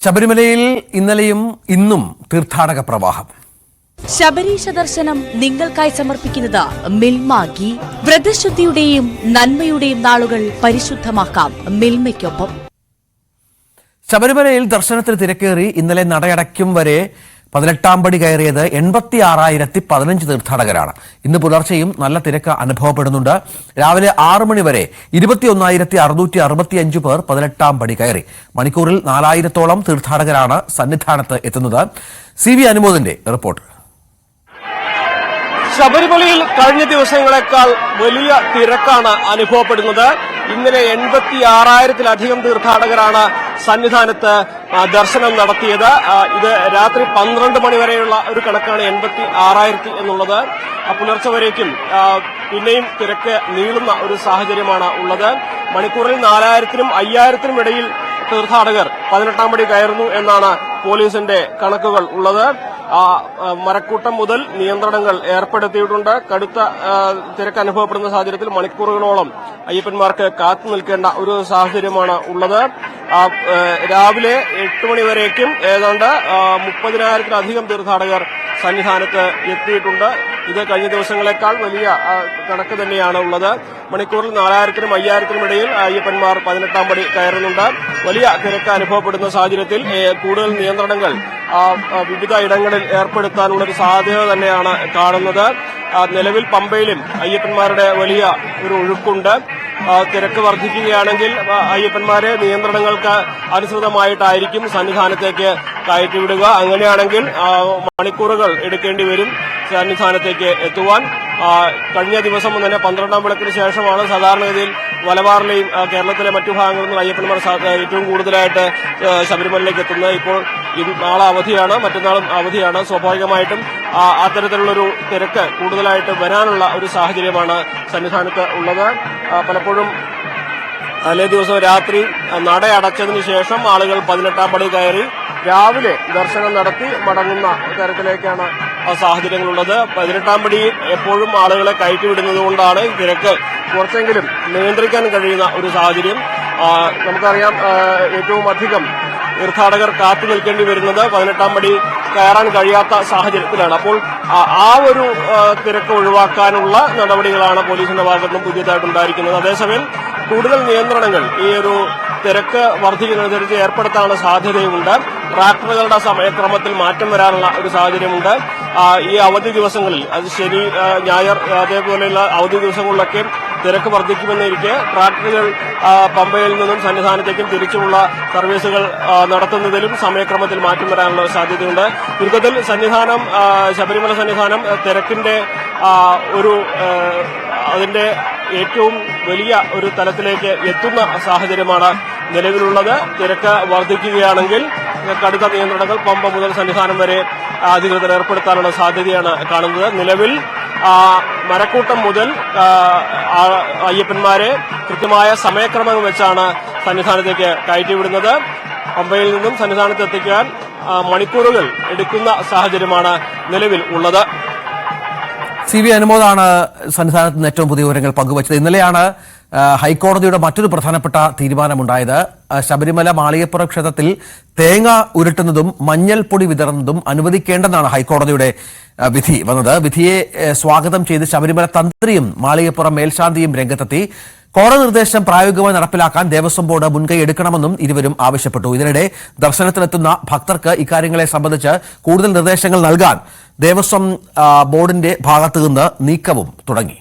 ശബരിമലയിൽ ഇന്നലെയും ഇന്നും തീർത്ഥാടക പ്രവാഹം. ശബരീശ ദർശനം നിങ്ങൾക്കായി സമർപ്പിക്കുന്നത് മിൽമ ഗീ. വ്രതശുദ്ധിയുടെയും നന്മയുടെയും നാളുകൾ പരിശുദ്ധമാക്കാം മിൽമയ്ക്കൊപ്പം. ശബരിമലയിൽ ദർശനത്തിന് തിരക്കേറി ഇന്നലെ നടയടയ്ക്കും വരെ 18-ാം പടി കയറിയത് 86,015 തീർത്ഥാടകരാണ്. ഇന്ന് പുലർച്ചെയും നല്ല തിരക്ക് അനുഭവപ്പെടുന്നുണ്ട്. രാവിലെ 6 മണി വരെ 21,665 പേർ 18-ാം പടി കയറി. മണിക്കൂറിൽ 4,000-ഓളം തീർത്ഥാടകരാണ് സന്നിധാനത്ത് എത്തുന്നത്. CV അനുമോദിന്റെ റിപ്പോർട്ട്. ശബരിമലയിൽ കഴിഞ്ഞ ദിവസങ്ങളെക്കാൾ വലിയ തിരക്കാണ് അനുഭവപ്പെടുന്നത്. ഇന്നലെ 86,000-ലധികം തീർത്ഥാടകരാണ് സന്നിധാനത്ത് ദർശനം നടത്തിയത്. ഇത് രാത്രി 12 മണി വരെയുള്ള ഒരു കണക്കാണ് 86,000 എന്നുള്ളത്. പുലർച്ചെ വരേക്കും പിന്നെയും തിരക്ക് നീളുന്ന ഒരു സാഹചര്യമാണ് ഉള്ളത്. മണിക്കൂറിൽ 4,000-നും 5,000-നും ഇടയിൽ തീർത്ഥാടകർ 18-ാം പടി കയറുന്നു എന്നാണ് പോലീസിന്റെ കണക്കുകൾ ഉള്ളത്. മരക്കൂട്ടം മുതൽ നിയന്ത്രണങ്ങൾ ഏർപ്പെടുത്തിയിട്ടുണ്ട്. കടുത്ത തിരക്ക് അനുഭവപ്പെടുന്ന സാഹചര്യത്തിൽ മണിക്കൂറുകളോളം അയ്യപ്പന്മാർക്ക് കാത്തു നിൽക്കേണ്ട ഒരു സാഹചര്യമാണ് ഉള്ളത്. രാവിലെ 8 മണി വരേക്കും ഏതാണ്ട് 30,000-ലധികം തീർത്ഥാടകർ സന്നിധാനത്ത് എത്തിയിട്ടുണ്ട്. ഇത് കഴിഞ്ഞ ദിവസങ്ങളെക്കാൾ വലിയ കണക്ക് തന്നെയാണ് ഉള്ളത്. മണിക്കൂറിൽ 4,000-നും 5,000-നും ഇടയിൽ അയ്യപ്പന്മാർ 18-ാം പടി കയറുന്നുണ്ട്. വലിയ തിരക്ക് അനുഭവപ്പെടുന്ന സാഹചര്യത്തിൽ കൂടുതൽ നിയന്ത്രണങ്ങൾ വിവിധ ഇടങ്ങളിൽ ഏർപ്പെടുത്താനുള്ളൊരു സാധ്യത തന്നെയാണ് കാണുന്നത്. നിലവിൽ പമ്പയിലും അയ്യപ്പന്മാരുടെ വലിയ ഒരു ഒഴുക്കുണ്ട്. തിരക്ക് വർദ്ധിക്കുകയാണെങ്കിൽ അയ്യപ്പന്മാരെ നിയന്ത്രണങ്ങൾക്ക് അനുസൃതമായിട്ടായിരിക്കും സന്നിധാനത്തേക്ക് കയറ്റിവിടുക. അങ്ങനെയാണെങ്കിൽ മണിക്കൂറുകൾ എടുക്കേണ്ടി വരും സന്നിധാനത്തേക്ക് എത്തുവാൻ. കഴിഞ്ഞ ദിവസം തന്നെ 12-ാം വിളക്കിന് ശേഷമാണ് സാധാരണഗതിയിൽ മലബാറിലെയും കേരളത്തിലെ മറ്റു ഭാഗങ്ങളിൽ നിന്ന് അയ്യപ്പന്മാർ ഏറ്റവും കൂടുതലായിട്ട് ശബരിമലയിലേക്ക് എത്തുന്നത്. ഇപ്പോൾ നാളെ അവധിയാണ്, മറ്റന്നാളും അവധിയാണ്. സ്വാഭാവികമായിട്ടും അത്തരത്തിലുള്ളൊരു തിരക്ക് കൂടുതലായിട്ട് വരാനുള്ള ഒരു സാഹചര്യമാണ് സന്നിധാനത്ത് ഉള്ളത്. പലപ്പോഴും തലേ ദിവസം രാത്രി നട അടച്ചതിന് ശേഷം ആളുകൾ 18-ാം പടി കയറി രാവിലെ ദർശനം നടത്തി മടങ്ങുന്ന തരത്തിലേക്കാണ് സാഹചര്യങ്ങളുള്ളത്. 18-ാം പടി എപ്പോഴും ആളുകളെ കയറ്റിവിടുന്നതുകൊണ്ടാണ് തിരക്ക് കുറച്ചെങ്കിലും നിയന്ത്രിക്കാൻ കഴിയുന്ന ഒരു സാഹചര്യം. നമുക്കറിയാം, ഏറ്റവും അധികം തീർത്ഥാടകർ കാത്തു നിൽക്കേണ്ടി വരുന്നത് 18-ാം പടി കയറാൻ കഴിയാത്ത സാഹചര്യത്തിലാണ്. അപ്പോൾ ആ ഒരു തിരക്ക് ഒഴിവാക്കാനുള്ള നടപടികളാണ് പോലീസിന്റെ ഭാഗത്തുനിന്നും പുതിയതായിട്ടുണ്ടായിരിക്കുന്നത്. അതേസമയം കൂടുതൽ നിയന്ത്രണങ്ങൾ ഈ ഒരു തിരക്ക് വർദ്ധിക്കുന്നതനുസരിച്ച് ഏർപ്പെടുത്താനുള്ള സാധ്യതയുമുണ്ട്. ട്രാക്ടറുകളുടെ സമയക്രമത്തിൽ മാറ്റം വരാനുള്ള ഒരു സാഹചര്യമുണ്ട്. ഈ അവധി ദിവസങ്ങളിൽ, അത് ശനി, ഞായർ അതേപോലെയുള്ള അവധി ദിവസങ്ങളിലൊക്കെ തിരക്ക് വർദ്ധിക്കുമെന്നിരിക്കെ ട്രാക്ടറുകൾ പമ്പയിൽ നിന്നും സന്നിധാനത്തേക്കും തിരിച്ചുമുള്ള സർവീസുകൾ നടത്തുന്നതിലും സമയക്രമത്തിൽ മാറ്റം വരാനുള്ള സാധ്യതയുണ്ട്. ചുരുക്കത്തിൽ സന്നിധാനം, ശബരിമല സന്നിധാനം തിരക്കിന്റെ അതിന്റെ ഏറ്റവും വലിയ ഒരു തലത്തിലേക്ക് എത്തുന്ന സാഹചര്യമാണ് നിലവിലുള്ളത്. തിരക്ക് വർദ്ധിക്കുകയാണെങ്കിൽ കടുത്ത നിയന്ത്രണങ്ങൾ പമ്പ മുതൽ സന്നിധാനം വരെ അധികൃതർ ഏർപ്പെടുത്താനുള്ള സാധ്യതയാണ് കാണുന്നത്. നിലവിൽ മരക്കൂട്ടം മുതൽ അയ്യപ്പന്മാരെ കൃത്യമായ സമയക്രമം വെച്ചാണ് സന്നിധാനത്തേക്ക് കയറ്റിവിടുന്നത്. പമ്പയിൽ നിന്നും സന്നിധാനത്ത് എത്തിക്കാൻ മണിക്കൂറുകൾ എടുക്കുന്ന സാഹചര്യമാണ് നിലവിൽ ഉള്ളത്. CV അനുമോദാണ് സന്നിധാനത്ത് നിന്ന് ഏറ്റവും പുതിയ വിവരങ്ങൾ പങ്കുവച്ചത്. ഇന്നലെയാണ് ഹൈക്കോടതിയുടെ മറ്റൊരു പ്രധാനപ്പെട്ട തീരുമാനമുണ്ടായത്. ശബരിമല മാളികപ്പുറം ക്ഷേത്രത്തിൽ തേങ്ങ ഉരുട്ടുന്നതും മഞ്ഞൾപ്പൊടി വിതറുന്നതും അനുവദിക്കേണ്ടെന്നാണ് ഹൈക്കോടതിയുടെ വിധി വന്നത്. വിധിയെ സ്വാഗതം ചെയ്ത് ശബരിമല തന്ത്രിയും മാളികപ്പുറം മേൽശാന്തിയും രംഗത്തെത്തി. കോടതി നിർദ്ദേശം പ്രായോഗികമായി നടപ്പിലാക്കാൻ ദേവസ്വം ബോർഡ് മുൻകൈ എടുക്കണമെന്നും ഇരുവരും ആവശ്യപ്പെട്ടു. ഇതിനിടെ ദർശനത്തിനെത്തുന്ന ഭക്തർക്ക് ഇക്കാര്യങ്ങളെ സംബന്ധിച്ച് കൂടുതൽ നിർദ്ദേശങ്ങൾ നൽകാൻ ദേവസ്വം ബോർഡിന്റെ ഭാഗത്തുനിന്ന് നീക്കവും തുടങ്ങി.